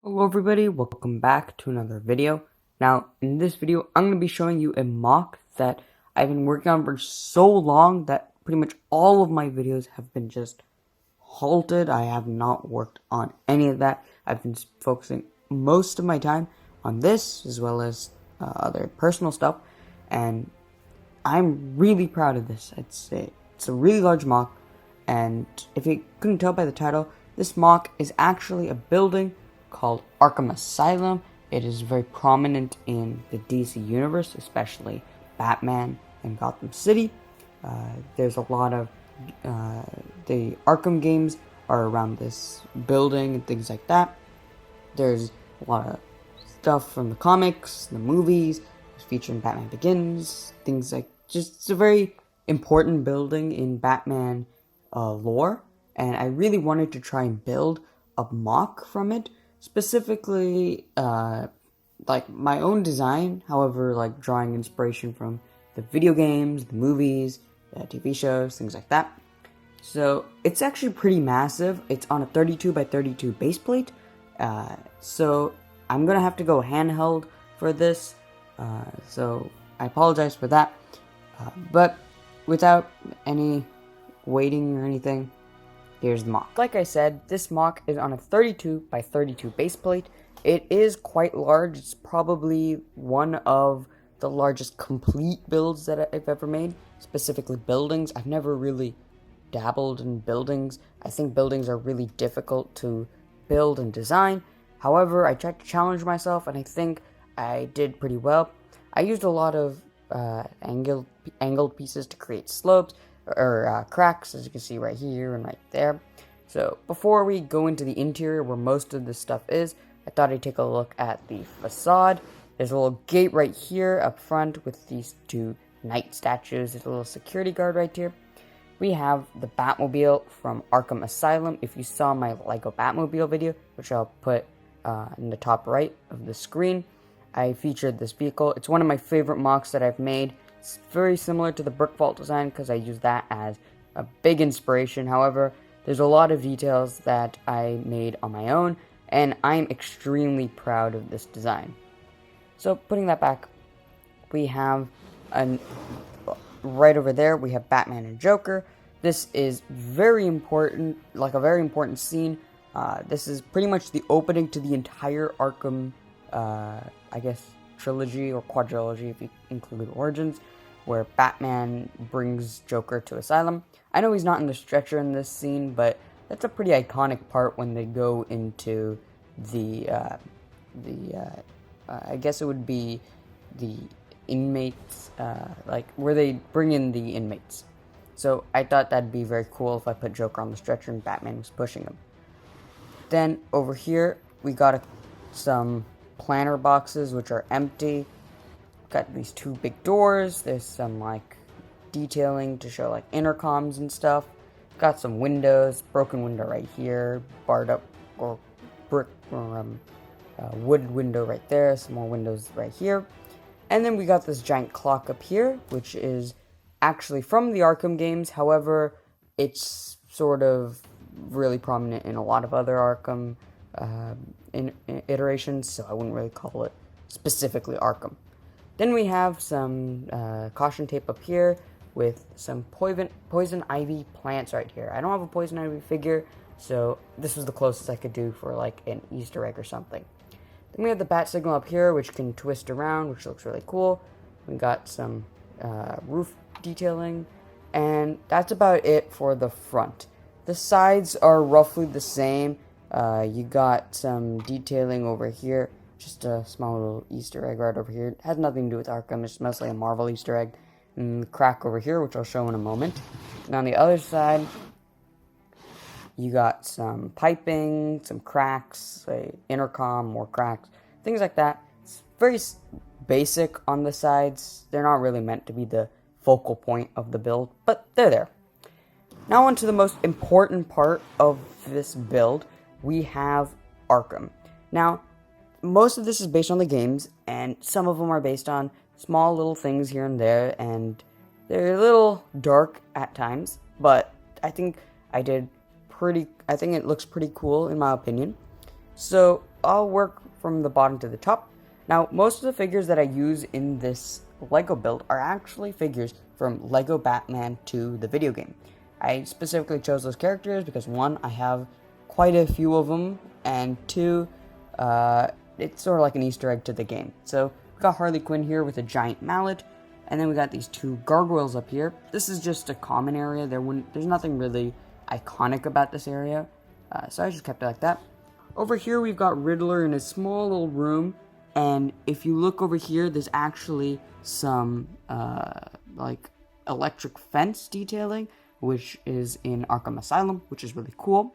Hello everybody, welcome back to another video. Now, in this video, I'm going to be showing you a mock that I've been working on for so long that pretty much all of my videos have been just halted. I have not worked on any of that. I've been focusing most of my time on this, as well as other personal stuff, and I'm really proud of this. It's a really large mock, and if you couldn't tell by the title, this mock is actually a building called Arkham Asylum. It is very prominent in the DC universe, especially Batman and Gotham City. There's a lot of the Arkham games are around this building and things like that. There's a lot of stuff from the comics, the movies, featuring Batman Begins, things like just it's a very important building in Batman lore, and I really wanted to try and build a mock from it, specifically like my own design, however, like drawing inspiration from the video games, the movies, the TV shows, things like that. So it's actually pretty massive. It's on a 32 by 32 base plate. So I'm gonna have to go handheld for this. So I apologize for that. But without any waiting or anything, here's the mock. Like I said, this mock is on a 32 by 32 base plate. It is quite large. It's probably one of the largest complete builds that I've ever made, specifically buildings. I've never really dabbled in buildings. I think buildings are really difficult to build and design. However, I tried to challenge myself, and I think I did pretty well. I used a lot of angled pieces to create slopes, or cracks, as you can see right here and right there. So before we go into the interior where most of this stuff is, I thought I'd take a look at the facade. There's a little gate right here up front with these two knight statues. There's a little security guard right here. We have the Batmobile from Arkham Asylum. If you saw my Lego Batmobile video, which I'll put in the top right of the screen, I featured this vehicle. It's one of my favorite mocks that I've made. It's very similar to the brick vault design because I use that as a big inspiration. However, there's a lot of details that I made on my own, and I'm extremely proud of this design. So putting that back, we have right over there, we have Batman and Joker. This is very important, like a very important scene. This is pretty much the opening to the entire Arkham, I guess, trilogy or quadrilogy if you include Origins, where Batman brings Joker to Asylum. I know he's not in the stretcher in this scene, but that's a pretty iconic part when they go into I guess it would be the inmates, like where they bring in the inmates. So I thought that'd be very cool if I put Joker on the stretcher and Batman was pushing him. Then over here we got some planter boxes which are empty. Got these two big doors. There's some like detailing to show like intercoms and stuff. Got some windows, broken window right here, barred up or brick or wood window right there, some more windows right here. And then we got this giant clock up here, which is actually from the Arkham games. However, it's sort of really prominent in a lot of other Arkham in iterations, so I wouldn't really call it specifically Arkham. Then we have some caution tape up here with some poison ivy plants right here. I don't have a poison ivy figure, so this was the closest I could do for like an Easter egg or something. Then we have the bat signal up here, which can twist around, which looks really cool. We got some roof detailing, and that's about it for the front. The sides are roughly the same. You got some detailing over here, just a small little Easter egg right over here. It has nothing to do with Arkham, it's mostly a Marvel Easter egg. And the crack over here, which I'll show in a moment. And on the other side, you got some piping, some cracks, intercom, more cracks, things like that. It's very basic on the sides. They're not really meant to be the focal point of the build, but they're there. Now on to the most important part of this build. We have Arkham. Now, most of this is based on the games, and some of them are based on small little things here and there, and they're a little dark at times, but I think it looks pretty cool in my opinion. So I'll work from the bottom to the top. Now, most of the figures that I use in this Lego build are actually figures from Lego Batman 2, the video game. I specifically chose those characters because, one, I have quite a few of them, and two, it's sort of like an Easter egg to the game. So, we got Harley Quinn here with a giant mallet, and then we got these two gargoyles up here. This is just a common area. There's nothing really iconic about this area, so I just kept it like that. Over here, we've got Riddler in a small little room, and if you look over here, there's actually some, like, electric fence detailing, which is in Arkham Asylum, which is really cool.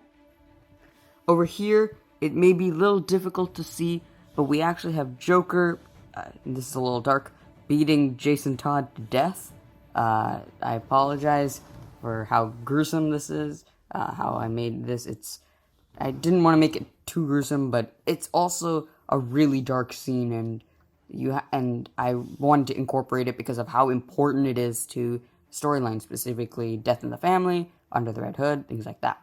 Over here, it may be a little difficult to see, but we actually have Joker, and this is a little dark, beating Jason Todd to death. I apologize for how gruesome this is, how I made this. I didn't want to make it too gruesome, but it's also a really dark scene, and I wanted to incorporate it because of how important it is to storyline, specifically Death in the Family, Under the Red Hood, things like that.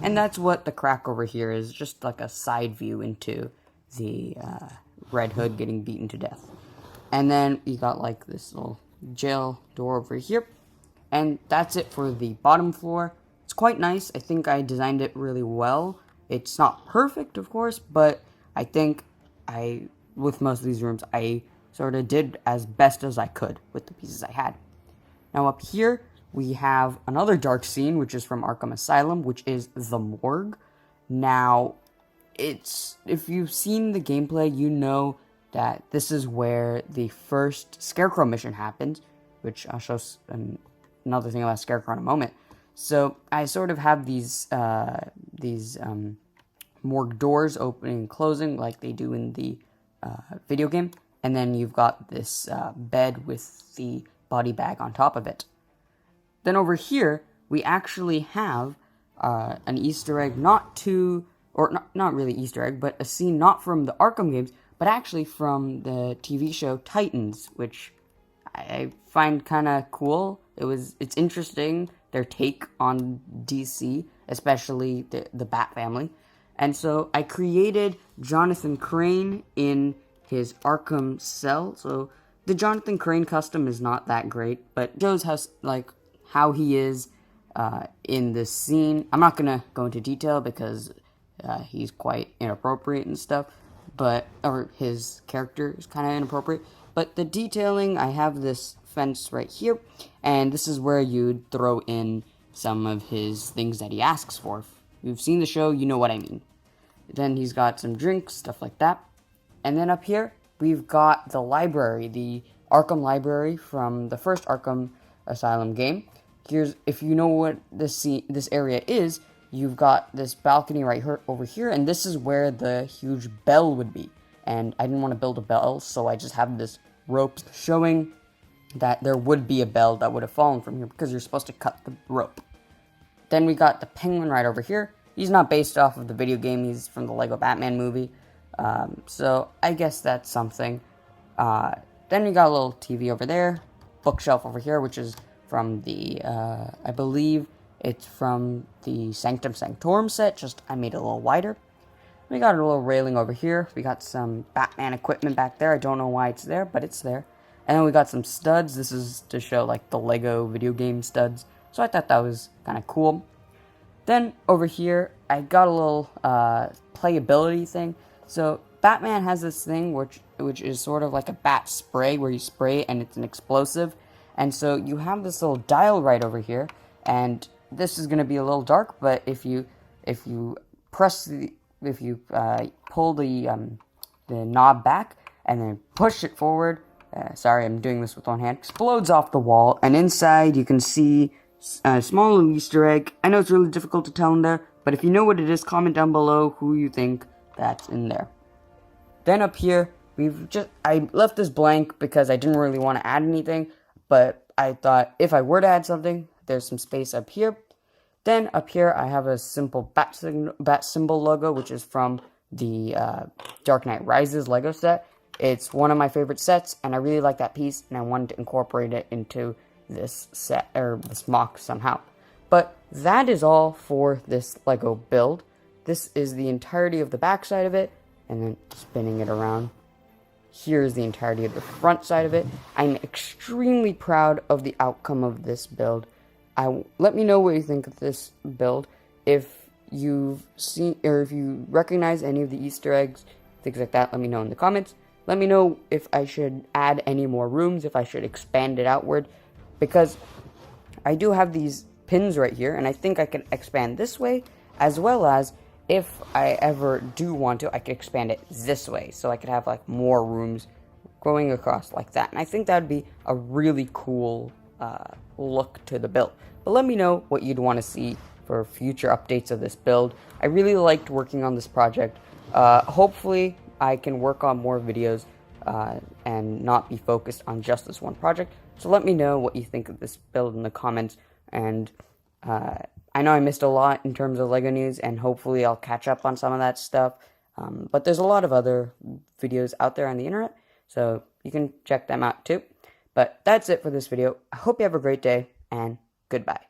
And that's what the crack over here is, just like a side view into the Red Hood getting beaten to death. And then you got like this little jail door over here. And that's it for the bottom floor. It's quite nice. I think I designed it really well. It's not perfect, of course, but I think with most of these rooms, I sort of did as best as I could with the pieces I had. Now up here, we have another dark scene, which is from Arkham Asylum, which is the morgue. Now, if you've seen the gameplay, you know that this is where the first Scarecrow mission happens, which I'll show another thing about Scarecrow in a moment. So I sort of have these morgue doors opening and closing like they do in the video game, and then you've got this bed with the body bag on top of it. Then over here, we actually have an Easter egg, not really Easter egg, but a scene not from the Arkham games, but actually from the TV show Titans, which I find kind of cool. It's interesting, their take on DC, especially the Bat family. And so I created Jonathan Crane in his Arkham cell. So the Jonathan Crane custom is not that great, but shows how he is in this scene. I'm not gonna go into detail because he's quite inappropriate and stuff, or his character is kind of inappropriate. But the detailing, I have this fence right here, and this is where you'd throw in some of his things that he asks for. If you've seen the show, you know what I mean. Then he's got some drinks, stuff like that. And then up here, we've got the library, the Arkham library from the first Arkham Asylum game. If you know what this area is, you've got this balcony right here, over here, and this is where the huge bell would be. And I didn't want to build a bell, so I just have this rope showing that there would be a bell that would have fallen from here because you're supposed to cut the rope. Then we got the Penguin right over here. He's not based off of the video game, he's from the Lego Batman movie. So I guess that's something. Then we got a little TV over there, bookshelf over here, which is from the, I believe it's from the Sanctum Sanctorum set, just I made it a little wider. We got a little railing over here. We got some Batman equipment back there. I don't know why it's there, but it's there. And then we got some studs. This is to show like the Lego video game studs. So I thought that was kind of cool. Then over here, I got a little playability thing. So Batman has this thing which is sort of like a bat spray, where you spray and it's an explosive. And so you have this little dial right over here, and this is going to be a little dark, but if you pull the knob back and then push it forward, sorry, I'm doing this with one hand, explodes off the wall, and inside you can see a small little Easter egg. I know it's really difficult to tell in there, but if you know what it is, comment down below who you think that's in there. Then up here, I left this blank because I didn't really want to add anything, but I thought if I were to add something, there's some space up here. Then up here, I have a simple bat symbol logo, which is from the Dark Knight Rises Lego set. It's one of my favorite sets, and I really like that piece, and I wanted to incorporate it into this set, or this MOC somehow. But that is all for this Lego build. This is the entirety of the backside of it. and then spinning it around. Here's the entirety of the front side of it. I'm extremely proud of the outcome of this build. Let me know what you think of this build. If you've seen, or if you recognize any of the Easter eggs, things like that, let me know in the comments. Let me know if I should add any more rooms, if I should expand it outward, because I do have these pins right here, and I think I can expand this way, as well as if I ever do want to, I could expand it this way, so I could have like more rooms going across like that. And I think that would be a really cool look to the build. But let me know what you'd want to see for future updates of this build. I really liked working on this project. Hopefully I can work on more videos and not be focused on just this one project. So let me know what you think of this build in the comments. And I know I missed a lot in terms of LEGO news, and hopefully I'll catch up on some of that stuff. But there's a lot of other videos out there on the internet, so you can check them out too. But that's it for this video. I hope you have a great day, and goodbye.